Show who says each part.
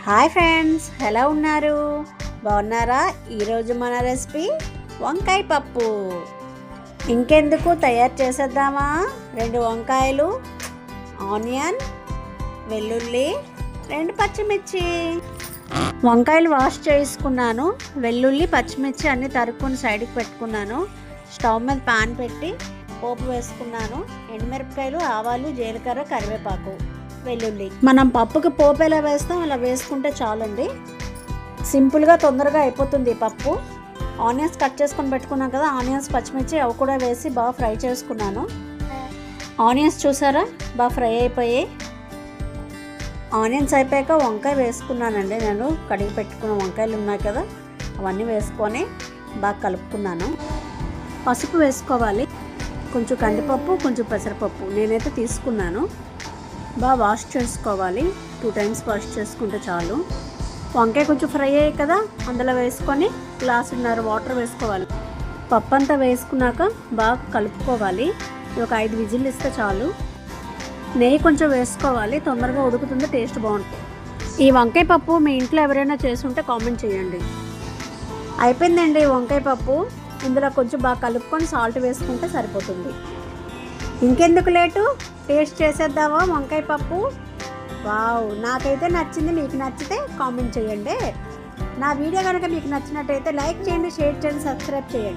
Speaker 1: Hi friends, ఎలా ఉన్నారు? బాగున్నారా? ఈరోజు మన రెసిపీ వంకాయ పప్పు. ఇంకెందుకు, తయారు చేసేద్దామా? 2 వంకాయలు, ఆనియన్, వెల్లుల్లి, 2 పచ్చిమిర్చి. వంకాయలు వాష్ చేసుకున్నాను. వెల్లుల్లి, పచ్చిమిర్చి అన్నీ తరుక్కుని సైడ్కి పెట్టుకున్నాను. స్టవ్ మీద పాన్ పెట్టి పోపు వేసుకున్నాను. ఎండుమిరపకాయలు, ఆవాలు, జీలకర్ర, కరివేపాకు, వెల్లుల్లి. మనం పప్పుకి పోపు ఎలా వేస్తాం అలా వేసుకుంటే చాలండి. సింపుల్గా తొందరగా అయిపోతుంది పప్పు. ఆనియన్స్ కట్ చేసుకొని పెట్టుకున్నాం కదా, ఆనియన్స్, పచ్చిమిర్చి అవి కూడా వేసి బాగా ఫ్రై చేసుకున్నాను. ఆనియన్స్ చూసారా, బాగా ఫ్రై అయిపోయాయి. ఆనియన్స్ అయిపోయాక వంకాయ వేసుకున్నానండి. నేను కడిగి పెట్టుకున్న వంకాయలు ఉన్నాయి కదా, అవన్నీ వేసుకొని బాగా కలుపుకున్నాను. పసుపు వేసుకోవాలి, కొంచెం కందిపప్పు, కొంచెం పెసరపప్పు నేనైతే తీసుకున్నాను. బాగా వాష్ చేసుకోవాలి. 2 టైమ్స్ వాష్ చేసుకుంటే చాలు. వంకాయ కొంచెం ఫ్రై అయ్యాయి కదా, అందులో వేసుకొని గ్లాసున్నర వాటర్ వేసుకోవాలి. పప్పు అంతా వేసుకున్నాక బాగా కలుపుకోవాలి. ఒక 5 విజిల్ ఇస్తే చాలు. నెయ్యి కొంచెం వేసుకోవాలి, తొందరగా ఉడుకుతుంది, టేస్ట్ బాగుంటుంది. ఈ వంకాయ పప్పు మీ ఇంట్లో ఎవరైనా చేసుంటే కామెంట్ చేయండి. అయిపోయిందండి వంకాయ పప్పు. ఇందులో కొంచెం బాగా కలుపుకొని సాల్ట్ వేసుకుంటే సరిపోతుంది. ఇంకెందుకు లేటు, టేస్ట్ చేసేద్దామా వంకాయ పప్పు? వావ్, నాకైతే నచ్చింది. మీకు నచ్చితే కామెంట్ చేయండి. నా వీడియో కనుక మీకు నచ్చినట్టయితే లైక్ చేయండి, షేర్ చేయండి, సబ్స్క్రైబ్ చేయండి.